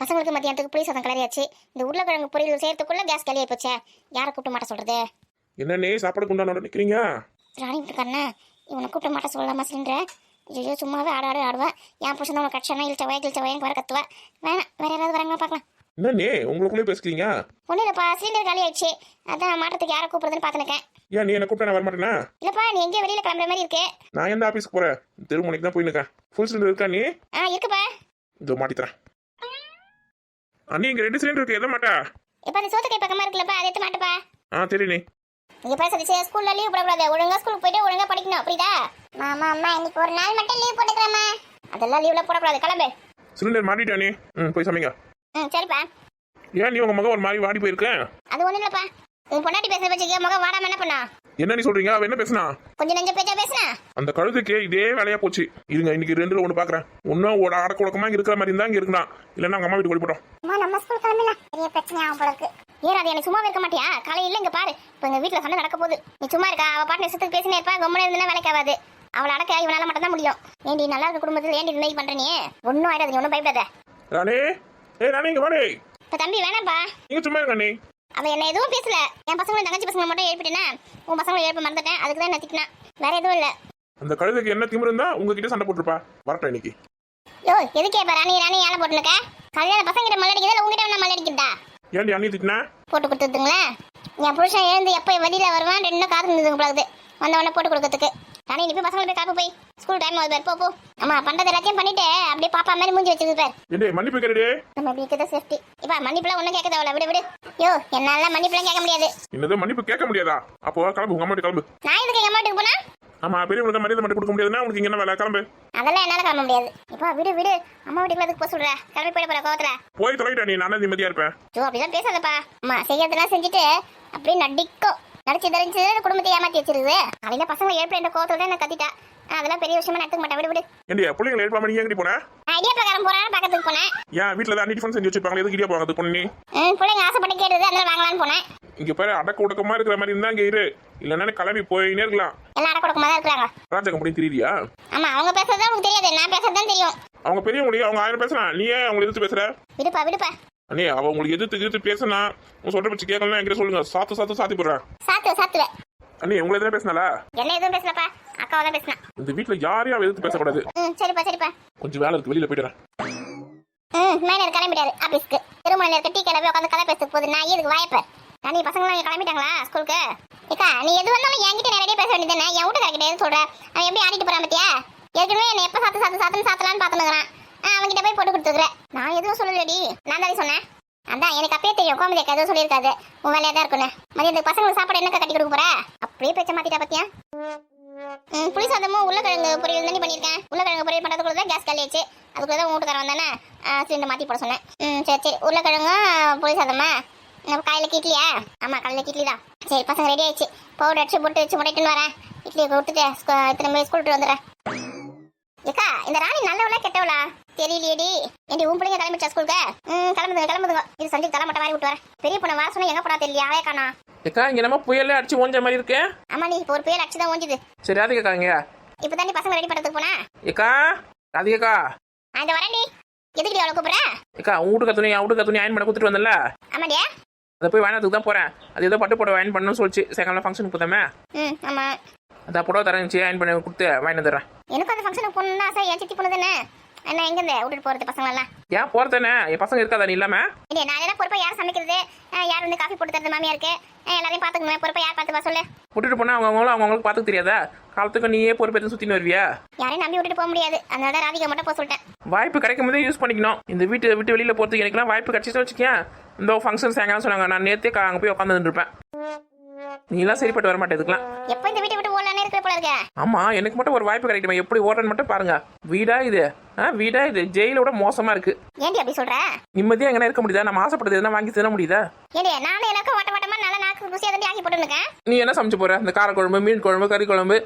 பசங்களுக்கு மத்தியானத்துக்கு புளி சாதம் கிளறியாச்சு. இந்த உருளைக்கிழங்கு பொரியல் செய்யறதுக்குள்ள கேஸ் காலி ஆகி போச்சே. யாரை கூப்பிட்டு மாட்ட சொல்றது? என்னண்ணே சாப்பாடு கொண்டாட நிற்கிறீங்க? ராணி இருக்காருண்ணா, இவனை கூப்பிட்டு மாட்ட சொல்லலாமா சிலிண்டரை? ஐயோ சும்மாவே ஆடுவேன். என் புருஷன் உனக்கு கட்சனா இழுச்சவையன் வர கத்துவேன். வேணாம், வேற யாராவது வராங்களா பார்க்கலாம். என்னண்ணே உங்களுக்குள்ளே பேசுறீங்க? ஒன்றும் இல்லைப்பா, சிலிண்டர் காலி ஆயிடுச்சு. அதான் மாட்டத்துக்கு யாரை கூப்பிடுறதுன்னு பார்த்துருக்கேன். ஏன் நீ என்ன கூப்பிட்டா நான் வரமாட்டேனா? இல்லப்பா, நீ எங்கேயோ வெளியில கிளம்புற மாதிரி இருக்கு. நான் எந்த ஆஃபீஸ்க்கு போகிறேன்? தெருமுனைக்கு தான் போயின்னு இருக்கேன். ஃபுல் சிலிண்டர் இருக்கா நீ? இருக்குப்பா. இதோ மாட்டித்தரேன். அண்ணி இங்கே 2 சிலிண்டர் இருக்கு, எதை மாட்டா? இப்போ அந்த சோத்துக்கை பக்கமா இருக்குல்லப்பா, அதை எடுத்து மாட்டுப்பா. சரி நீ இங்க பேச சதிச்சு ஸ்கூல்ல லீவ் போடக்கூடாது. ஒழுங்கா ஸ்கூலுக்கு போயிட்டு ஒழுங்கா படிக்கணும், புரியுதா? அம்மா இன்னைக்கு ஒரு நாள் மட்டும் லீவ் போட்டுக்கிறேம்மா. அதெல்லாம் லீவ்ல போடக்கூடாது, கிளம்பு. சிலிண்டர் மாட்டிட்டா நீ? போய் சமைங்க. சரிப்பா. ஏன் நீ உங்க மகன் ஒரு மாதிரி வாடி போயிருக்கேன்? அது ஒண்ணும் இல்லப்பா, உன் பொண்டாட்டி பேசுற பேச்சு மகன் வாடாம என்ன பண்ணா? என்ன நீ சொல்றீங்க? அவ என்ன பேசுனா? கொஞ்சம் நெஞ்ச பேச்சா பேசுனா. அந்த கழுதுக்கு இதே வேலையா போச்சு. இருங்க, இன்னைக்கு 2ல 1 பாக்குறேன். ஒன்னும் ஒரு அடக்குழக்கமா இருக்கிற மாதிரி இருந்தா இங்க இருக்கலாம், இல்லன்னா அங்க அம்மா வீட்டுக்கு ஓடி போட்டோம். நம்ம ஸ்கூல் கிளம்பல, பெரிய பிரச்சனை ஆகும் போல இருக்கு. ஏறாது, எனக்கு சும்மா இருக்க மாட்டியா? காலையில இங்க பாரு, இப்ப எங்க வீட்டுல சண்டை நடக்க போகுது. நீ சும்மா இருக்கா? அவ பாட்டு நேசத்துக்கு பேசினே இருப்பா, கம்மனு இருந்தா வேலைக்கு ஆகாது. அவளை அடக்க இவனால மட்டும் தான் முடியும். ஏண்டி நல்லா இருக்க குடும்பத்துல ஏண்டி இந்த மாதிரி பண்ற நீ? ஒன்னும் ஆயிடாது, நீ ஒன்னும் பயப்படாத. ராணி, ராணி இங்க வாடே. இப்ப தம்பி வேணாப்பா, நீங்க சும்மா இருங்க. நீ அவ என்ன எதுவும் பேசல. என் பசங்களும் தங்கச்சி பசங்களை மட்டும் எழுப்பிட்டேன்னா உன் பசங்களை எழுப்ப மறந்துட்டேன், அதுக்கு தான் என்ன திட்டினா, வேற எதுவும் இல்ல. அந்த கழுதைக்கு என்ன திமிரு இருந்தா உங்ககிட்ட சண்டை போட்டுருப்பா. வரட்டும் இன்னைக்கு. யோ எதுக்கே இப்ப ராணி ஏழை போட்டுருக்க? கல்யாண பசங்க கிட்ட மல்லடிக்கிறதா இல்ல உங்ககிட்ட வேணா மல்லடிக்கிறதா? ஏன்டி அண்ணி திட்டினா? போட்டு கொடுத்துருங்களே. என் புருஷன் எழுந்து எப்ப வெளியில வருவான் 2 காத்து இருந்ததுங்க போகுது வந்தவொடனே போட்டு கொடுக்கறதுக்கு. ராணி நீ போய் பசங்களை போய் காப்பு போய், ஸ்கூல் டைம் ஆகுது போ. ஆமா, பண்றது எல்லாத்தையும் பண்ணிட்டு அப்படியே பாப்பா மாதிரி மூஞ்சி வச்சிருக்கு பாரு. ஏண்டே மன்னிப்பு கேளுடே. நம்ம எப்படி இருக்கதா சேஃப்டி. இப்ப மன்னிப்புலாம் ஒண்ணும் கேட்க தேவையில்ல, விடு. யோ என்னால மன்னிப்புலாம் கேட்க முடியாது. என்னது மன்னிப்பு கேட்க முடியாதா? அப்போ கிளம்பு, உங்க அம்மா வீட்டுக்கு கிளம்பு. நான் எதுக்கு எங்க அம்மா வீட்டுக்கு போனா? ஆமா, பெரியவங்களுக்கு மரியாதை மட்டும் கொடுக்க முடியாதுன்னா உனக்கு இங்க என்ன வேலை? கிளம்பு. அதெல்லாம் என்னால கிளம்ப முடியாது. இப்ப விடு அம்மா வீட்டுக்கு அதுக்கு போக சொல்ற. கிளம்பி போயிட போற கோவத்துல. போய் தொலைட்டா நீ, நானே நிம்மதியா இருப்பேன். ஜோ அப்படிதான் பேசாதப்பா. அம்மா செய்யறதெல்லாம் செஞ்சுட்டு அப்படியே நடிச்சு குடும்பத்தை ஏமாத்தி வச்சிருக்குது. அவங்க பசங்களை ஏற்பட கோவத்துல தான் என்ன கத்திட்டா. அதெல்லாம் பெரிய விஷயமா நடக்க மாட்டேன், விடு. ஏண்டியா பிள்ளைங்களை எழுப்பாம நீ எங்கடி போன? ஐடியா பிரகாரம் போறேன், பக்கத்துக்கு போனேன். ஏன் வீட்டுல தான் டிஃபன் செஞ்சு வச்சிருப்பாங்க, எதுக்கு இடியா போவாங்க பொண்ணு நீ? பிள்ளைங்க ஆசைப்பட்டு கேட்டது, அதனால வாங்கலான்னு போனேன். இங்க பாரு, அடக்க உடக்கமா இருக்கிற மாதிரி இருந்தா இங்க இரு, இல்லன்னா கிளம்பி போயினே இருக்கலாம். எல்லாம் அடக்க கொடுக்கமா தான் இருக்கிறாங்க. ராஜா கம்பெனி தெரியலையா? ஆமா, அவங்க பேசுறது உங்களுக்கு தெரியாது, நான் பேசுறது தான் தெரியும். அவங்க பெரிய முடியும், அவங்க 1000 பேசலாம். நீ ஏன் அவங்களை எதிர்த்து பேசுற? விடுப்பா. அண்ணே, அவ உங்களுக்கு எதிர்த்து பேசினா உங்க சொல்ற பச்சு கேட்கலாம் என்கிட்ட சொல்லுங்க. சாத்தி போடுறேன். சாத்துவேன். அண்ணே உங்களை எதுனா பேசினாலா? என்ன எதுவும் பேசலப்பா, அக்காவை தான் பேசினா. இந்த வீட்டுல யாரையும் எதிர்த்து பேசக்கூடாது. சரிப்பா. கொஞ்சம் வேலை இருக்கு, வெளியில போயிடுறேன். மேனர் கிளம்பிட்டாரு ஆபீஸ்க்கு. திருமணம் இருக்க டீ கிளம்பி உட்காந்து கதை பேசுறதுக்கு போகுது. நான் எதுக்கு வாயப்பேன்? நீ பசங்களாம் கிளம்பிட்டாங்களா ஸ்கூலுக்கு? ஏக்கா நீ எது வந்தாலும் என்கிட்ட நேரடியாக பேச வேண்டியதுதானே? என் வீட்டுக்காரர்கிட்ட எது சொல்ற? அவன் எப்படி ஆடிட்டு போறான் பத்தியா? ஏற்கனவே என்ன எப்ப சாத்தலான்னு பாத்துனுக்குறான். அவன்கிட்ட போய் போட்டு கொடுத்துக்கிறேன். நான் எதுவும் சொல்லலடி, நான் தானே சொன்னேன். அதான் எனக்கு அப்பயே தெரியும், கோமதிக்கா எதுவும் சொல்லியிருக்காது, உன் வேலையா தான் இருக்குன்னு. மதியத்துக்கு பசங்களுக்கு சாப்பாடு என்னக்கா கட்டி கொடுக்க போற? அப்படியே பேச்ச மாத்திட்டா பத்தியா? புளி சாதமும் உருளைக்கிழங்கு பொரியல் தானே பண்ணியிருக்கேன். உருளைக்கிழங்கு பொரியல் பண்ணுறதுக்குள்ள தான் கேஸ் காலியாச்சு. அதுக்குள்ள தான் வீட்டுக்காரன் வந்தானே சிலிண்டர் மாற்றி போட சொன்னேன். சரி உருளைக்கிழங்கும் புளி சாதமா? காலையில் இட்லியா? ஆமாம் காலையில் இட்லி தான். சரி பசங்க ரெடி ஆயிடுச்சு. பவுடர் அடிச்சு போட்டு வச்சு முட்டைட்டுன்னு வரேன். இட்லியை கொடுத்துட்டு இத்தனை போய் ஸ்கூல் விட்டு வந்துடுறேன். ஏக்கா இந்த ராணி நல்லவளா கெட்டவளா தெரியலையேடி. ஏண்டி உன் பிள்ளைங்க கிளம்பிச்சா ஸ்கூலுக்கு? கிளம்புதுங்க. இது சஞ்சய் தலை மட்டும் வாரி விட்டு வரேன். பெரிய பொண்ணை வர சொன்னா எங்க போனா தெரியல, ஆளே காணா. ஏக்கா இங்க நம்ம புயலே அடிச்சு ஓஞ்ச மாதிரி இருக்கு. ஆமா நீ இப்போ ஒரு புயல் அடிச்சு தான் ஓஞ்சுது. சரி ராதிகா இங்க. இப்போ தாண்டி பசங்க ரெடி பண்ணுறதுக்கு போனா. ஏக்கா ராதிகா அந்த வரேன்டி. எதுக்கு அவளை கூப்பிடுற? ஏக்கா உன் வீட்டுக்கு துணி என் வீட்டுக்கு துணி அயன் பண்ண கொடுத்துட்டு வந்தல. ஆமாடியா. அதை போய் வாங்கினதுக்கு தான் போறேன். அது ஏதோ பட்டு போட அயன் பண்ணணும்னு சொல்லிச்சு. செகண்ட்ல ஃபங்க்ஷனுக்கு போதாமே. ஆமா அதான் புடவை தரேன், அயன் பண்ணி கொடுத்து வாங்கி தரேன். எனக்கு அந்த ஃபங்க்ஷனுக்கு போகணும்னு ஆசை. என் சித்தி பொண்ணு தானே. என்ன எங்க இருந்து விட்டுட்டு போறது பசங்களெல்லாம்? ஏன் போறதானே? என் பசங்க இருக்காதா நீ இல்லாம? இல்லையா நான் எல்லாம் பொறுப்பா யார் சமைக்கிறது, யார் வந்து காஃபி போட்டு தரது மாமியா இருக்கு, எல்லாரையும் பாத்துக்கணும். பொறுப்பா யார் பார்த்துப்பா சொல்லு. விட்டுட்டு போனா அவங்களுக்கு பார்த்துக்க தெரியாதா? காலத்துக்கு நீயே பொறுப்பேற்று சுத்தின்னு வருவியா? யாரையும் நம்பி விட்டுட்டு போக முடியாது. அதனால ராதிகா மட்டும் போக சொல்லிட்டேன். வாய்ப்பு கிடைக்கும் போதே யூஸ் பண்ணிக்கணும். இந்த வீட்டு விட்டு வெளியில போறதுக்கு எனக்குலாம் வாய்ப்பு கிடைச்சிட்டு வச்சுக்கேன். இந்த ஃபங்க்ஷன் சாயங்காலம் சொன்னாங்க, நான் நேற்றே அங்கே போய் உட்காந்துட்டு இருப்பேன். நீலாம் சரிப்பட்டு வர மாட்டேன் இதுக்கெல்லாம். எப்போ இந்த வீட்டை விட்டு ஓடலானே இருக்கிற போல இருக்க. ஆமா எனக்கு மட்டும் ஒரு வாய்ப்பு கிடைக்குமா? எப்படி ஓடுறேன்னு மட்டும் பாருங்க. வீடா இது ஜெயிலோட மோசமா இருக்கு. ஏண்டி அப்படி சொல்ற? நிம்மதியா எங்கன்னா இருக்க முடியுதா? நம்ம ஆசைப்படுறது எதுனா வாங்கி தர முடியுதா? ஏண்டி நானும் எனக்கு வட்டமா நல்ல நாக்கு ருசியா தான் ஆக்கி போட்டுருக்கேன். நீ என்ன சமைச்சு போற? இந்த காரக்குழம்பு, மீன் குழம்பு, கறி குழம்பு,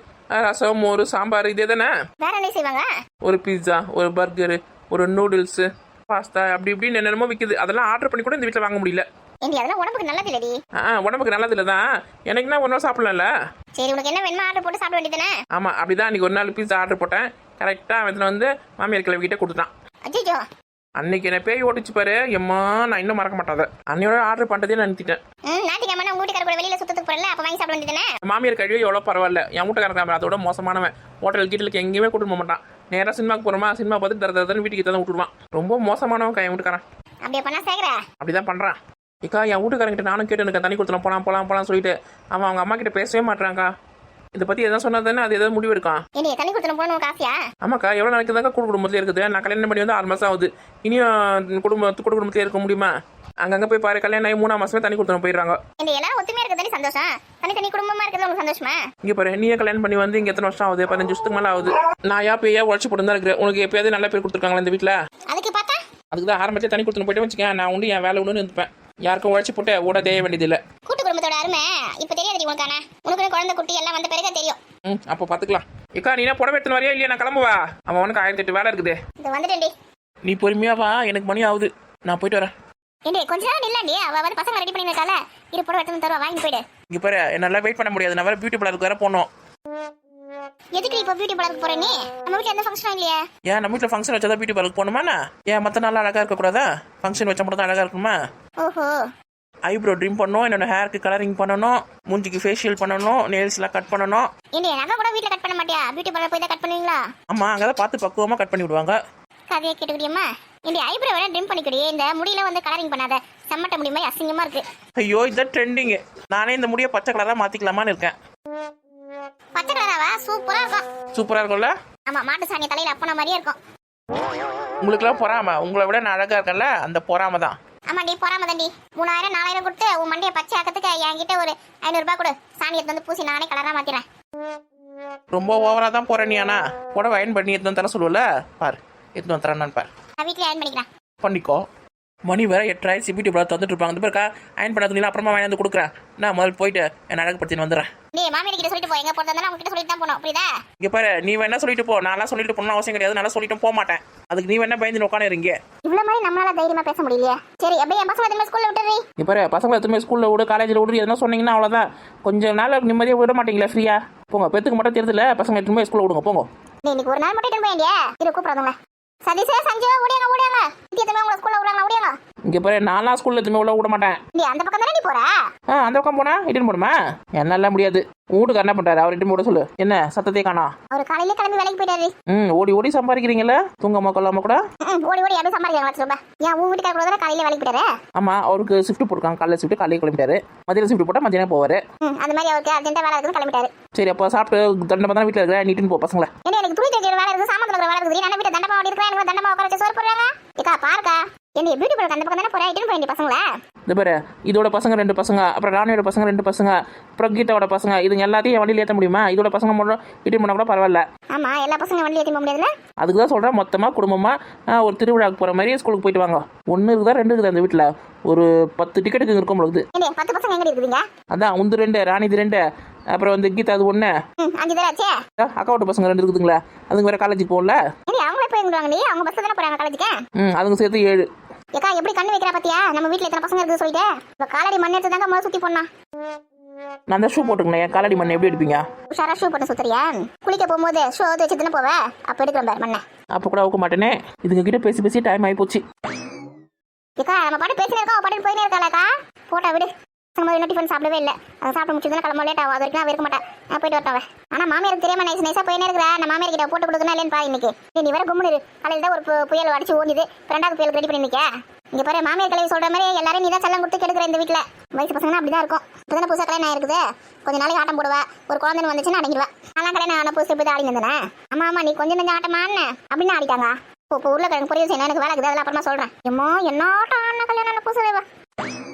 ரசம், மோர், சாம்பார் இதே தானே? வேற என்ன செய்வாங்க? ஒரு பீட்சா, ஒரு பர்கரு, ஒரு நூடுல்ஸ், பாஸ்தா அப்படி இப்படின்னு என்னென்னமோ விற்குது. அதெல்லாம் ஆர்டர் பண்ணி கூட இந்த வீட்டில் வாங்க முடியல. ஏண்டி அதெல்லாம் உடம்புக்கு நல்லது இல்லடி. உடம்புக்கு நல்லது இல்லை தான். எனக்குன்னா ஒரு நாள் சாப்பிடலாம்ல. சரி உனக்கு என்ன வேணுமோ ஆர்டர் போட்டு சாப்பிட வேண்டியதானே? ஆமா அப்படிதான். அன்னைக்கு ஒரு நாள் பீட்சா ஆர்டர் போட்டேன். கரெக்டாக அவன் வந்து மாமியார் கிளவிக்கிட்ட கொடுத்துட்டான். அஜிஜோ அன்னைக்கு என்ன பேய் ஓட்டிச்சு பாரு எம்மா, நான் இன்னும் மறக்க மாட்டாத. அன்னையோட ஆர்டர் பண்றதே நான் நிறுத்திட்டேன். ஞாயிற்றுக்கிழமை உங்க வீட்டுக்கார கூட வெளியில சுத்தத்துக்கு போறல, அப்ப வாங்கி சாப்பிட வேண்டியதானே. மாமியார் கழிவு எவ்வளோ பரவாயில்ல, என் வீட்டுக்காரன் அதோட மோசமானவன். ஹோட்டல் கீட்டலுக்கு எங்கேயுமே கூட்டு போக மாட்டான். நேராக சினிமாக்கு போகிறோமா, சினிமா பார்த்து தரதன்னு வீட்டுக்கு தான் விட்டுருவான். ரொம்ப மோசமானவன் என் வீட்டுக்காரன். அப்படியே பண்ணா சேகர அப்படிதான் பண்றான். இக்கா என் வீட்டுக்காரங்கிட்ட நானும் கேட்டு எனக்கு தண்ணி கொடுத்துலாம் போலாம் சொல்லிட்டு அவன் அவங்க அம்மா கிட்ட பேசவே மாட்டாங்கக்கா. இதை பத்தி எதாவது சொன்னா தானே அது ஏதாவது முடிவு எடுக்கான். என்னைய தண்ணி கொடுத்துட்டு போகணும் காசியா? ஆமாக்கா, எவ்வளோ நாளைக்கு தாங்க கூட்டு குடும்பத்துல இருக்குது. நான் கல்யாணம் பண்ணி வந்து 6 மாசம் ஆகுது. இனியும் குடும்பத்துல இருக்க முடியுமா? அங்கங்க போய் பாரு, கல்யாணம் ஆகி 3ஆம் மாசமே தண்ணி கொடுத்துட்டு போயிடுறாங்க. இந்த எல்லாரும் ஒத்துமையா இருக்கிறது சந்தோஷம். தனி குடும்பமா இருக்கிறது உங்களுக்கு சந்தோஷமா? இங்க பாரு, நீயே கல்யாணம் பண்ணி வந்து இங்க எத்தனை வருஷம் ஆகுது? 15 வருஷத்துக்கு மேல ஆகுது. நான் பேயா உழைச்சி போட்டு தான் இருக்கிறேன். உனக்கு எப்பயாவது நல்ல பேர் கொடுத்துருக்காங்களா இந்த வீட்டுல? அதுக்கு பார்த்தா அதுக்கு தான் ஆரம்பத்திலே தண்ணி கொடுத்துட்டு போயிட்டு வச்சுக்கேன். நான் உண்டு என் வேலை ஒன்று இருந்துப்பேன். யாருக்கும் உழைச்சி போட்டு ஓட தேய வேண்டியது இல்லை. கூட்டு குடும்பத்தோட அருமை இப்ப தெரியாது உனக்கான. உனக்கு குழந்தை குட்டி எல்லாம் வந்த பிறகு தெரியும். அப்போ பாத்துக்கலாம். இக்கா நீ என்ன புடவை எடுத்துன்னு வரையா இல்லையா? நான் கிளம்புவா. அவனுக்கு 1008 வேலை இருக்குது. இது வந்துட்டேன்டி. நீ பொறுமையா வா, எனக்கு மணி ஆகுது. நான் போயிட்டு வரேன். ஏண்டி கொஞ்ச நேரம் இல்லண்டி, அவ வந்து பசங்க ரெடி பண்ணி வைக்கால. இரு புடவை எடுத்து தருவா, வாங்கி போயிடு. இங்க பாரு, என்னால வெயிட் பண்ண முடியாது. நான் வேற பியூட்டி பார்லருக்கு வேற போனோம். எதுக்கு இப்ப பியூட்டி பார்லருக்கு போற நீ? நம்ம வீட்ல எந்த ஃபங்க்ஷனும் இல்லையா? ஏன் நம்ம வீட்டுல ஃபங்க்ஷன் வச்சா பியூட்டி பார்லருக்கு போகணுமா? ஏன் மத்த நாள் அழகா இருக்க கூடாதா? ஃபங்க்ஷன் வச்சா மட்டும் தான் அழகா இருக்குமா? ஓஹோ. ஐப்ரோ ட்ரிம் பண்ணணும், என்னோட ஹேருக்கு கலரிங் பண்ணணும், மூஞ்சிக்கு ஃபேஷியல் பண்ணணும், நெயில்ஸ் எல்லாம் கட் பண்ணணும். ஏண்டி நகை கூட வீட்ல கட் பண்ண மாட்டியா? பியூட்டி பார்லர் போய் தான் கட் பண்ணுவீங்களா? ஆமா, அங்கதான் பார்த்து பக்குவமா கட் பண்ணி விடுவாங்க. கதையை கேட்டுக்கிட்டியம்மா. ஏண்டி ஐப்ரோ வேணா ட்ரிம் பண்ணிக்கிடி, இந்த முடியல வந்து கலரிங் பண்ணாத. செம்மட்ட முடியுமா அசிங்கமா இருக்கு. ஐயோ, இதான் ட்ரெண்டிங். நானே இந்த முடிய பச்சை கலரா மாத்திக்கலாமான்னு இருக்கேன். பச்சை கலராவா? சூப்பரா இருக்கும். சூப்பரா இருக்கும்ல? ஆமா, மாட்டு சாணி தலையில அப்பன மாதிரியே இருக்கும். உங்களுக்குலாம் பொறாம. உங்களை விட நான் அழகா இருக்கேன்ல, அந்த பொறாம தான். ஆமாண்டி, பொறாம தாண்டி. 3000 4000 கொடுத்து உன் மண்டைய பச்சை ஆக்கிறதுக்கு என்கிட்ட ஒரு 500 ரூபாய் கொடு. சாணி எடுத்து வந்து பூசி நானே கலரா மாத்திரேன். ரொம்ப ஓவரா தான் போற நீ. ஆனா புடவை அயன் பண்ணி எடுத்து தர சொல்லுவல, பாரு எடுத்து வந்து தரேன்னு பாரு. நான் வீட்லயே அயன் பண்ணிக்கிறேன். பண்ணிக்கோ. மணி வேற 8 பியூட்டி பார்லர் தந்துட்டு இருப்பாங்க. இந்த பேருக்கா அயன் பண்ண துணிலாம் அப்புறமா வாங்கி வந்து கொடுக்குறேன். நான் முதல்ல போயிட்டு என்ன அழகுப்படுத்தின்னு வந்துடுறேன். நீ மாமியார் கிட்ட சொல்லிட்டு போ. எங்க போறதா உங்ககிட்ட சொல்லிட்டு தான் போனோம், புரியுதா? இங்க பாரு, நீ வேணா சொல்லிட்டு போ. நான்லாம் சொல்லிட்டு போகணும் அவசியம் கிடையாது. நல்லா சொல்லிட்டு போக மாட்டேன். அதுக்கு நீ வேணா பயந்து உட்காந்து இருங்க. இவ்வளவு மாதிரி நம்மளால தைரியமா பேச முடியலையே. சரி, அப்படியே என் பசங்க திரும்ப ஸ்கூல்ல விட்டுறீ. இங்க பாரு, பசங்களை எத்தனை ஸ்கூல்ல விடு, காலேஜில் விடு, எதனா சொன்னீங்கன்னா அவ்வளோதான். கொஞ்சம் நாள் நிம்மதியாக விட மாட்டீங்களா ஃப்ரீயா? போங்க, பெத்துக்கு மட்டும் தெரியுதுல, பசங்க எத்தனை ஸ்கூல்ல விடுங்க போங்க. நீ இன்னைக்கு ஒரு நாள் மட்டும் எடுத்து போயிண்டியா? இரு கூப்பிடாதுங்க. சதீஷே, சஞ்சீவா, ஓடியாங்க. இத்தியத்தமே உங்களை ஸ்கூல்ல விடுறாங்க, ஓடியாங்க. இங்க பாரு, நான்லாம் ஸ்கூல்ல எதுவுமே உள்ள விட மாட்டேன். நீ அந்த பக்கம் தானே நீ போற? அந்த பக்கம் போனா இட்டுன்னு போடுமா? என்னால முடியாது. வீட்டுக்கு என்ன பண்றாரு? அவர் இட்டு போட சொல்லு. என்ன சத்தத்தை காணா? அவர் காலையில கிளம்பி வேலைக்கு போயிட்டாரு. ஓடி சம்பாதிக்கிறீங்களா? தூங்காம கொள்ளாம கூட ஓடி அப்படியே சம்பாதிக்கிறாங்க சொல்லுங்க. ஏன் உன் வீட்டுக்கார கூட காலையில வேலைக்கு போயிட்டாரு? ஆமா, அவருக்கு ஷிஃப்ட் போட்டுருக்காங்க. காலையில ஷிஃப்ட் காலையில கிளம்பிட்டாரு. மதியம் ஷிஃப்ட் போட்டா மதியம் போவாரு. அந்த மாதிரி அவருக்கு அர்ஜென்ட்டா வேலை இருக்குன்னு கிளம்பிட்டாரு. சரி, அப்ப சாப்பிட்டு தண்டமா தான் வீட்டுல இருக்கிற நீட்டுன்னு போ பசங்கள. என்ன எனக்கு துணி தைக்கிற வேலை இருக்கு, சாமான் துவைக்கிற வேலை இருக்கு. நான் வீட்டுல தண்டமா ஓடி இருக்கேன். எனக்கு தண்டமா உட்கார வச்சு சோறு போடுறாங்க. ஏக்கா பாருக்கா, என்ன பியூட்டி பார்லர் அந்த பக்கம் தானே போறேன். இட்டுன்னு போய் பசங்கள. இந்த பாரு, இதோட பசங்க 2 பசங்க, அப்புறம் ராணியோட பசங்க 2 பசங்க, அப்புறம் கீதாவோட பசங்க, இதுங்க எல்லாத்தையும் வண்டியில் ஏற்ற முடியுமா? இதோட பசங்க மட்டும் இட்டு பண்ணா கூட பரவாயில்ல. ஆமா, எல்லா பசங்க வண்டியில் ஏற்ற முடியாதுல்ல. அதுக்கு தான் சொல்றேன், மொத்தமா குடும்பமா ஒரு திருவிழாவுக்கு போற மாதிரி ஸ்கூலுக்கு போயிட்டு வாங்க. 1 இருக்குதா 2 இருக்குது அந்த வீட்டுல. ஒரு 10 டிக்கெட்டுக்கு இருக்கும் பொழுது. 10 பசங்க எங்க இருக்குதுங்க? அதான் உந்து 2, ராணி 2, அப்புறம் வந்து கீதா அது 1. 5 பேர் ஆச்சே. அக்காவோட பசங்க 2 இருக்குதுங்களா? அதுங்க வேற காலேஜுக்கு போகல. அவங்களே போயிருந்தாங்க. நீ அவங்க பஸ் தானே போறாங்க காலேஜுக்கு. அதுங்க சேர்த்து 7. ஏக்கா எப்படி கண்ணு வைக்கிறா பாத்தியா? நம்ம வீட்டுல எத்தனை பசங்க இருக்குது சொல்லிட்டு. இப்ப காலடி மண் எடுத்து தாங்க முதல்ல சுத்தி போனா. நான் அந்த ஷூ போட்டுக்கணும். என் காலடி மண்ணை எப்படி எடுப்பீங்க? உஷாரா ஷூ போட்டு சுத்துறியா? குளிக்க போகும்போது ஷூ வச்சு தானே போவ. அப்ப எடுக்கிறேன் பாரு மண்ணை. அப்ப கூட அவுக்க மாட்டேனே. இதுங்க கிட்ட பேசி டைம் ஆகி போச்சு. ஏக்கா நம்ம பாட்டு பேசினே இருக்கோம், பாட்டு போயினே இருக்காளக்கா. போட்டா விடு. இன்னும் டிஃபன் சாப்பிடவே இல்லை. அதை சாப்பிட முடிச்சதுன்னா கிளம்ப லேட் ஆகும். அது வரைக்கும் நான் இருக்க மாட்டேன். நான் போயிட்டு வரட்டேன். ஆனா மாமியாருக்கு தெரியாம நைஸா போயினே இருக்கிற. நான் மாமியார் கிட்ட போட்டு கொடுக்கணும் இல்லைன்னு பா. இன்னைக்கு நீ வேற கும்முனு. காலையில் தான் ஒரு புயல் அடிச்சு ஓடிது. 2வது புயல் ரெடி பண்ணி நிற்க. இங்க பாரு, மாமியார் கல்வி சொல்ற மாதிரி எல்லாரும் நீ தான் செல்லம் கொடுத்து கெடுக்கிற இந்த வீட்டுல. வயசு பசங்கன்னா அப்படிதான் இருக்கும். இப்பதானே புதுசாக கல்யாணம் ஆயிருக்குது. கொஞ்ச நாளைக்கு ஆட்டம் போடுவா. ஒரு குழந்தைன்னு வந்துச்சுன்னா அடங்கிடுவா. நான் கல்யாணம் ஆன புதுசு போய் ஆடி இருந்தேன். ஆமா நீ கொஞ்சம் ஆட்டமான்னு அப்படின்னு ஆடிட்டாங்க. இப்போ உருளைக்கிழங்கு பொரியல் செய்யணும், எனக்கு வேலை இருக்குது. அதெல்லாம் அப்புறமா சொல்றேன். எம்மோ என்ன ஆட்டம் ஆன கல்யாணம் புதுசு வேவா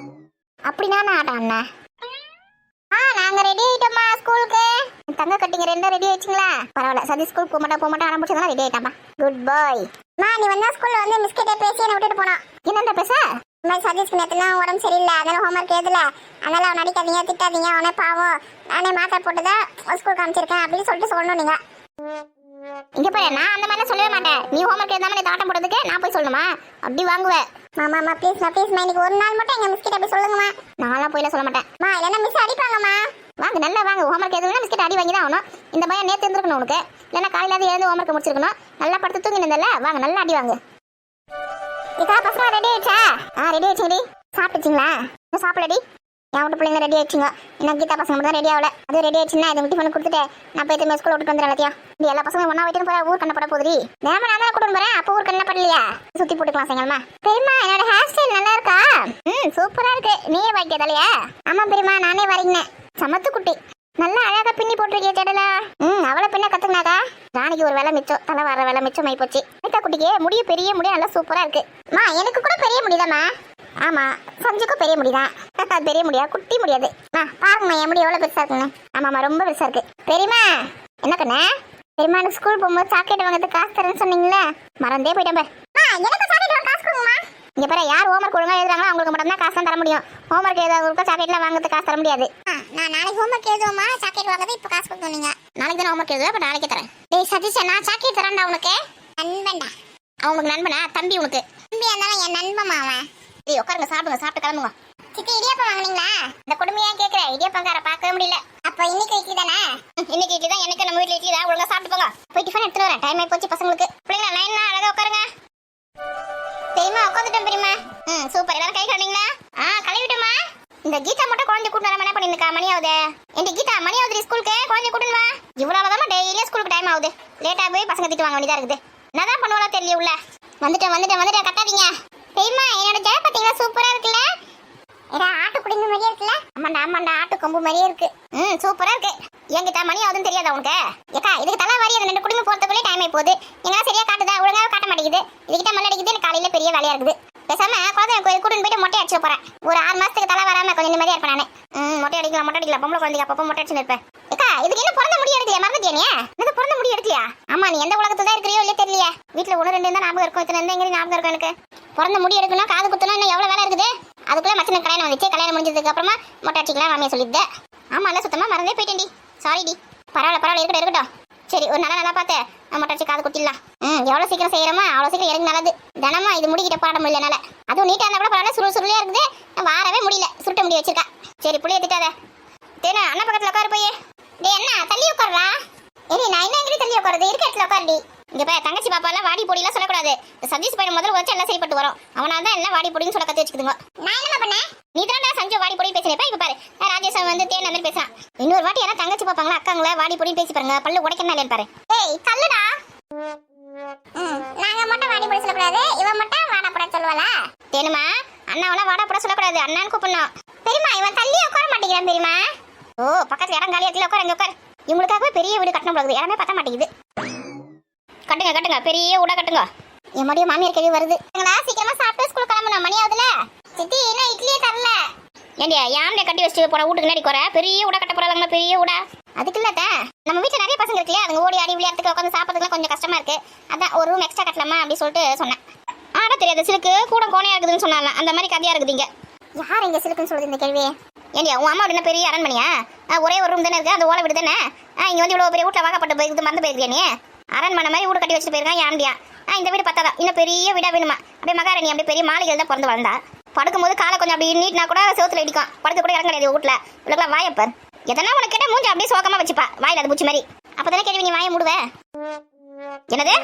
அப்படின்னா ஆட்டம் அண்ணா. நாங்க ரெடி ஆயிட்டோம்மா ஸ்கூலுக்கு. தங்க கட்டிங்க 2 ரெடி ஆயிடுச்சுங்களா? பரவாயில்ல. சதி ஸ்கூல் போக மாட்டா ஆரம்பிச்சதுனா ரெடி ஆயிட்டாமா. குட் பாய். நீ வந்தா ஸ்கூல்ல வந்து மிஸ்கிட்ட பேசி என்ன விட்டுட்டு போனா. என்னடா பேச? சதீஷ்க்கு நேத்துல உடம்பு சரியில்லை, அதனால ஹோம்ஒர்க் எழுதல, அதனால அவன் நடிக்காதீங்க திட்டாதீங்க, அவனே பாவம், நானே மாத்திரை போட்டுதான் ஸ்கூல் காமிச்சிருக்கேன் அப்படின்னு சொல்லிட்டு சொல்லணும். நீங்க இங்க போய் நான் அந்த மாதிரி சொல்லவே மாட்டேன். நீ ஹோம்ஒர்க் எழுதாம நீ ஆட்டம் போடுறதுக்கு நான் போய் சொல்லணுமா? அப்படி வாங்குவேன். மாமா ப்ளீஸ் இன்னைக்கு ஒரு நாள் மட்டும் எங்க மிஸ்கிட்ட போய் சொல்லுங்கம்மா. நான்லாம் போயில சொல்ல மாட்டேன். இல்லைன்னா மிஸ் அடிப்பாங்கம்மா. வாங்க நல்லா வாங்க. ஹோம்ஒர்க் எதுவும் மிஸ்கிட்ட அடி வாங்கி தான் ஆகணும். இந்த பையன் நேற்று இருந்திருக்கணும் உனக்கு. இல்லைன்னா காலையில எழுந்து ஹோம்ஒர்க் முடிச்சிருக்கணும். நல்லா படுத்து தூங்கி இருந்தல. வாங்க நல்லா அடி வாங்க. ஏக்கா பசங்க ரெடி ஆயிடுச்சா? ரெடி ஆயிடுச்சுங்கடி. சாப்பிட்டுச்சிங்களா? இன்னும் சாப்பிடடி. என் வீட்டு பிள்ளைங்க ரெடி ஆயிடுச்சுங்க. இன்னும் கீதா பசங்க மட்டும் தான் ரெடி ஆகல. அது ரெடி ஆயிடுச்சுன்னா இதை விட்டு பண்ணி கொடுத்துட்டு நான் போய் திரும்ப ஸ்கூல் விட்டு வந்துடுறேன் எல்லாத்தையும். இப்படி எல்லா பசங்க ஒன்றா போயிட்டு போகிறேன். ஊர் கண்ணை பட போதுடி. நேம நான் தான் கூட்டு போகிறேன். அப்போ ஊர் கண்ணை படலையா? சுற்றி போட்டுக்கலாம் சாயங்காலமா. பெரியம்மா என்னோட ஹேர் ஸ்டைல் நல்லா இருக்கா? சூப்பராக இருக்கு. நீயே வாய்க்கதாலையா? ஆமாம் பெரியம்மா, நானே வரைங்கினேன். சமத்து குட்டி, நல்லா அழகா பின்னி போட்டிருக்கே ஜடல. அவளை பின்ன கத்துக்கினாக்கா ராணிக்கு ஒரு வேலை மிச்சம், தலை வர வேலை மிச்சம் ஆகி போச்சு. குட்டிக்கு முடிய பெரிய முடிய நல்லா சூப்பரா இருக்கு. எனக்கு கூட பெரிய முடிதாம்மா. ஆமா, சஞ்சுக்கும் பெரிய முடிதான். பெரிய முடியா, குட்டி முடியாது. பாருங்கம்மா என் முடி எவ்வளவு பெருசா இருக்குங்க. ஆமாம்மா, ரொம்ப பெருசா இருக்கு. பெரியம்மா என்ன கண்ணே? பெரியம்மா எனக்கு ஸ்கூல் போகும்போது சாக்லேட் வாங்கிறதுக்கு காசு தரேன்னு சொன்னீங்களே, மறந்தே போயிட்டேன். எனக்கு சாக்லேட் வாங்க காசு கொடுங்கம்மா. இங்க பாரு, யார் ஹோம்ஒர்க் ஒழுங்கா எழுதுறாங்களோ அவங்களுக்கு மட்டும் தான் காசு தர முடியும். ஹோம்ஒர்க் எழுதாதவங்களுக்கு சாக்லேட்லாம் வாங்குறதுக்கு காசு தர முடியாது. நான் நாளைக்கு ஹோம்ஒர்க் எழுதுவோமா? சாக்லேட் வாங்குறது இப்ப காசு கொடுத்தீங்க. நாளைக்கு தான் ஹோம்ஒர்க் எழுதுவேன், அப்ப நாளைக்கே தரேன். டேய் சதீஷ், நான் சாக்லேட் தரேன்டா உனக்கு. நண்பன்டா. அவனுக்கு நண்பனா? தம்பி உனக்கு. தம்பியா இருந்தாலும் என் நண்பன் அவன். டேய் உட்காருங்க, சாப்பிடுங்க, சாப்பிட்டு கிளம்புங்க. சித்தி இடியாப்பம் வாங்குனீங்களா? இந்த குடுமையா கேக்குற, இடியாப்பங்கார பார்க்கவே முடியல. அப்ப இன்னைக்கு இட்லி தானே? இன்னைக்கு இட்லி தான். எனக்கு நம்ம வீட்டுல இட்லி தான். ஒழுங்கா சாப்பிட்டு போங்க. போய் டிஃபன் எடுத்துட்டு வரேன். டைம் ஆகி போச்சு பசங்களுக்கு. பிள்ளைங்க லைன்னா அழகா உட்காருங்க. பெரியமா உட்காந்துட்டேன் பெரியமா. சூப்பர். எல்லாரும் கை கழுவிங்களா? கழுவிட்டோமா. இந்த கீதா மட்டும் குழந்தை கூட்டு வர என்ன பண்ணிருக்கா? மணி ஆகுது. என் கீதா மணி ஆகுது, ஸ்கூலுக்கு குழந்தை கூட்டுன்னு வா. இவ்வளவுதான் டெய்லியும் ஸ்கூலுக்கு டைம் ஆகுது. லேட்டா போய் பசங்க திட்டு வாங்க வேண்டியதா இருக்குது. என்னதான் பண்ணுவாளா தெரியல. உள்ள வந்துட்டேன் கட்டாதீங்க. பெரியமா என்னோட ஜட பாத்தீங்களா? சூப்பரா இருக்குல்ல? ஆட்டு குடிங்க மாதிரியே இருக்குல்ல? ஆமாண்டா ஆட்டு கொம்பு மாதிரியே இருக்கு. சூப்பரா இருக்கு. என்கிட்ட மணி ஆகுதுன்னு தெரியாதா உனக்கு? ஏக்கா இதுக்கு தலை வாரி அந்த 2 குடும்பம் போறதுக்குள்ளே டைம் ஆகி போகுது. எங்கன்னா சரியா காட்டுதா? ஒழுங்காக காட்ட மாட்டேங்குது. இதுகிட்ட மல்ல அடிக்குது. எனக்கு காலையில பெரிய வேலையா இருக்குது. பேசாம குழந்தை கூட்டின்னு போயிட்டு மொட்டை அடிச்சு போறேன். ஒரு 6 மாசத்துக்கு தலை வராம கொஞ்சம் நிம்மதியா இருப்பேன் நானு. மொட்டை அடிக்கலாம். பொம்பளை குழந்தைங்க அப்பப்போ மொட்டை அடிச்சுன்னு இருப்பேன். ஏக்கா இதுக்கு என்ன பிறந்த முடி எடுக்கலையா? மறந்துட்டியா நீ? எனக்கு பிறந்த முடி எடுக்கலையா? ஆமா, நீ எந்த உலகத்துல தான் இருக்கிறியோ இல்லையே தெரியலையே. வீட்டுல 1 2 தான் ஞாபகம் இருக்கும். இத்தனை எங்க ஞாபகம் இருக்கும் எனக்கு. பிறந்த முடி எடுக்கணும், காது குத்தணும், இன்னும் எவ்வளவு வேலை இருக்குது. அதுக்குள்ள மச்சனுக்கு கல்யாணம் வந்துச்சு. கல்யாணம் முடிஞ்சதுக்கு அப்புறமா மொட்டை அடிச்சிக்கலாம் மாமியா சொல்லிட்டு. ஆமா இல்ல, சுத்தமா மறந்தே போயிட்டேன்டி. சாரிடி. பரவாயில்ல இருக்கட்டும். சரி, ஒரு நல்லா பார்த்து மொட்டை அடிச்சு காது குத்திடலாம். எவ்வளவு சீக்கிரம் செய்யறோமோ அவ்வளவு சீக்கிரம் எனக்கு நல்லது. தினமா இது முடிக்கிட்ட போராட முடியல என்னால. அதுவும் நீட்டா இருந்தா கூட பரவாயில்ல, சுருளியா இருக்குது. வாரவே முடியல, சுருட்ட முடி வச்சிருக்கா. சரி புள்ளிய திட்டாத. தேனா அண்ணா பக்கத்துல உட்காரு போய். டேய் அண்ணா தள்ளி உட்காருடா. நான் என்ன எங்க தள்ளி உட்காருது? இருக்க இடத்துல உட்காருடி. இங்க போய் தங்கச்சி பாப்பா எல்லாம் வாடி பொடியெல்லாம் சொல்லக்கூடாது. சதீஷ் பையன் முதல்ல வச்சு எல்லாம் சரிப்பட்டு வரும். அவனால தான் எல்லாம் வாடி பொடின்னு சொல்ல கத்து வச்சுக்குதுங்க. நான் என்ன பண்ணேன்? நீ தான் சஞ்சு வாடி பொடி பேசுறப்ப இப்ப பாரு ராஜேஷ் வந்து தேன் அந்த மாதிரி பேசுறான். இன்னொரு வாட்டி யாரா தங்கச்சி பாப்பாங்களா அக்காங்களா வாடி பொடி பேசி பாருங்க. பல்லு உடைக்கணும் இல்லைன்னு பாரு. ஏய் தள்ளுடா. நாங்க மட்டும் வாடி பொடி சொல்லக்கூடாது, இவன் மட்டும் வாடா போட சொல்லுவாளா? தேனுமா அண்ணாவெல்லாம் வாடா போட சொல்லக்கூடாது, அண்ணான்னு கூப்பிடணும். பெரியமா இவன் தள்ளி உட்கார மாட்டேங்கிறான் பெரியமா. பக்கத்துல இடம் காலியா இருக்குல்ல, உட்காரு. இங்க உட்காரு. இவங்களுக்காகவே பெரிய வீடு கட்டணும் போகுது. இடமே பத்த மாட்டேங்குது. கட்டுங்க பெரிய ஊட கட்டுங்க. என் மடிய மாமியார் கேள்வி வருது. சீக்கிரமா சாப்பிட்டு ஸ்கூல் கிளம்பணும். மணி ஆகுதுல. சித்தி இன்னும் இட்லியே தரல. ஏண்டியா யாமனே கட்டி வச்சு போற வீட்டுக்கு நேடி குறை பெரிய ஊட கட்ட போறாங்க. பெரிய ஊடா அதுக்கு இல்ல. நம்ம வீட்டுல நிறைய பசங்க இருக்குல்ல, அதுங்க ஓடி ஆடி விளையாட்டுக்கு உட்காந்து சாப்பிட்றதுக்குலாம் கொஞ்சம் கஷ்டமா இருக்கு. அதான் ஒரு ரூம் எக்ஸ்ட்ரா கட்டலாமா அப்படி சொல்லிட்டு சொன்னேன். ஆனா தெரியாது சிலுக்கு கூட கோணையா இருக்குதுன்னு சொன்னால அந்த மாதிரி கதையா இருக்குதுங்க. யார் இங்க சிலுக்குன்னு சொல்லுது இந்த கேள்வி? ஏண்டியா உன் அம்மா என்ன பெரிய அரண்மனையா? ஒரே ஒரு ரூம் தானே இருக்கு, அந்த ஓலை வீடு தானே. இங்க வந்து இவ்வளவு பெரிய வீட்டுல வாக்கப்பட்டு போயிருக்கு, மறந்து போயிருக்கியா நீ? அரண்மனை மாதிரி வீடு கட்டி வச்சுட்டு போயிருக்கான் யாண்டியா. இந்த வீடு பத்தாதான், இன்னும் பெரிய வீடா வேணுமா? அப்படியே மகாராணி அப்படியே பெரிய மாளிகையில் தான் பிறந்து வளர்ந்தா. படுக்கும்போது காலை கொஞ்சம் அப்படி நீட்னா கூட செவுத்துல இடிக்கும். படுக்க கூட இறங்க கிடையாது வீட்டுல. இவ்வளோக்கெல்லாம் வாயப்பர் எதனா உனக்கு கேட்ட மூஞ்சி அப்படியே சோகமா வச்சுப்பா. வாயில அது பூச்சி மாதிரி. அப்பதானே கேள்வி நீ வாய மூடுவ. என்னது?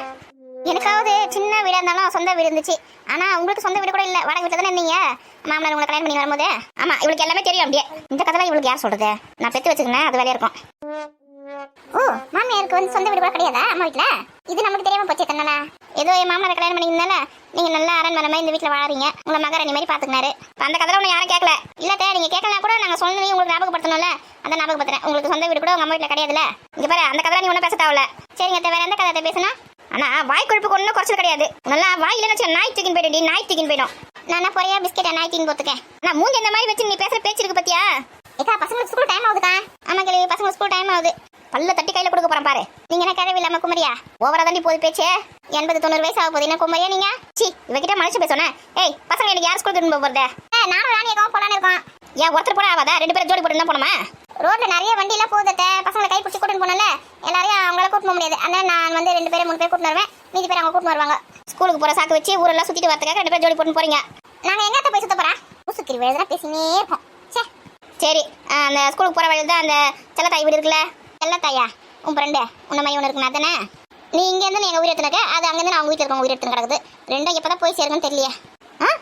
எனக்காவது சின்ன வீடா இருந்தாலும் சொந்த வீடு இருந்துச்சு. ஆனா உங்களுக்கு சொந்த வீடு கூட இல்ல, வாடகை வீட்டுல தானே இருந்தீங்க. மாமனார் உங்களை கல்யாணம் பண்ணி வரும்போது. ஆமா இவளுக்கு எல்லாமே தெரியும். அப்படியே இந்த கதை இவளுக்கு யார் சொல்றது? நான் பெற்று வச்சுக்கிறேன், அது வேலையா இருக்கும். மாமியாருக்கு வந்து சொந்த வீடு கூட கிடையாதா அம்மா வீட்டுல? இது நமக்கு தெரியாம போச்சு. தன்னால ஏதோ என் மாமனாரை கல்யாணம் பண்ணியிருந்தால நீங்க நல்லா அரண்மனை மாதிரி இந்த வீட்டுல வாழறீங்க, உங்களை மகாராணி மாதிரி பாத்துக்கினாரு. அந்த கதை ஒண்ணு யாரும் கேட்கல. இல்ல நீங்க கேட்கலாம் கூட நாங்க சொன்னதையும் உங்களுக்கு ஞாபகப்படுத்தணும்ல, அதான் ஞாபகப்படுத்துறேன். உங்களுக்கு சொந்த வீடு கூட உங்க அம்மா வீட்டுல கிடையாதுல. இங்க பாரு அந்த கதை நீ ஒன்னும் பேச தேவையில்ல. சரிங்க, வேற எந்த கதை பேசுனா? ஆனா வாய் கொழுப்புக்கு ஒன்னும் குறைச்சல் கிடையாது. நல்லா வாய் இல்லைன்னு நாய் தூக்கின்னு போயிடும். நாய் தூக்கின்னு போயிடும். நான் பொறையா பிஸ்கெட்டை நாய் தூக்கின்னு போத்துக்கேன். நான் மூஞ்சி இந்த மாதிரி வச்சு நீ பேசுற பேச்சு இருக்கு பத்தியா? ஏக்கா பசங்களுக்கு ஸ்கூல் டைம் ஆகுதுக்கா. ஆமா கேள்வி, பசங்க ஸ்கூல் டைம் ஆகுது. பல்ல தட்டி கையில கொடுக்க போறேன் பாரு. நீங்க என்ன கிழவி இல்லாம குமரியா? ஓவரா தாண்டி போது பேச்சு. 80-90 வயசு ஆக போகுது. என்ன குமரியா நீங்க? சி இவகிட்ட மனுஷன் பேசணும். ஏய் பசங்க எனக்கு யார் ஸ்கூலுக்கு திரும்ப போறது? நானும் ராணி ஏதாவது போலான்னு இருக்கோம். ஏன் ஒருத்தர் போட ஆகாதா? 2 பேரும் ஜோடி போட்டு தான் போனோமா? ரோட்ல நிறைய வண்டி எல்லாம் போகுது. பசங்களை கை பிடிச்சி கூட்டிட்டு போனல, எல்லாரையும் அவங்கள கூட்டு போக முடியாது. அதனால நான் வந்து 2 பேரும் 3 பேர் கூட்டு வருவேன். மீதி பேர் அவங்க கூட்டு வருவாங்க. ஸ்கூலுக்கு போற சாக்கு வச்சு ஊரெல்லாம் சுத்திட்டு வரதுக்காக 2 பேர் ஜோடி போட்டு போறீங்க. நாங்க எங்கத்த போய் சுத்த போறோம்? ஊசுக்கிரி வேதனா பேசினே இருப்போம். சரி அந்த ஸ்கூலுக்கு போற வழியில் தான் அந்த செல்லத்தாய் வீடு இருக்குல்ல. செல்லத்தாயா உன் ஃப்ரெண்டு உன்ன மாதிரி ஒன்று இருக்குண்ணா தானே? நீ இங்க இருந்து எங்க உயிர் எடுத்துனக்க அது அங்க இருந்து அவங்க வீட்டுல இருக்கவங்க உயிர் எடுத்து கிடக்குது. ரெண்டும் எப்பதான் போய் சேருங்கன்னு தெரியலையே.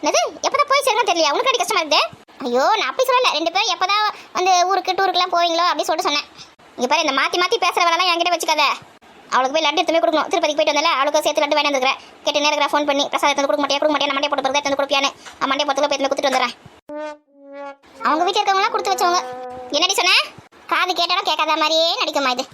என்னது எப்பதான் போய் சேருங்கன்னு தெரியல. உனக்கு அடி கஷ்டமா இருக்குது. ஐயோ நான் அப்படி சொல்லல. ரெண்டு பேரும் எப்பதான் வந்து ஊருக்கு டூருக்குலாம் போவீங்களோ அப்படி சொல்லிட்டு சொன்னேன். இங்க பாரு, இந்த மாத்தி மாத்தி பேசுற வேலைலாம் என்கிட்ட வச்சுக்காத. அவளுக்கு போய் லட்டு எடுத்துமே கொடுக்கணும். திருப்பதிக்கு போயிட்டு வந்தால அவளுக்கு சேர்த்து லட்டு வாங்கி வந்துருக்கேன். கேட்டு நேரம் ஃபோன் பண்ணி பிரசாதம் எடுத்து கொடுக்க மாட்டேன் நான் மண்டே போட்டு பிறகு எடுத்து கொடுப்பியான்னு மண்டே போட்டுல போய் கொடுத்துட்டு வந்துடுறேன். அவங்க வீட்டில் இருக்கவங்களாம் கொடுத்து வச்சவங்க. என்னடி சொன்ன? காது கேட்டாலும் கேட்காத மாதிரியே நடிக்குமா இது.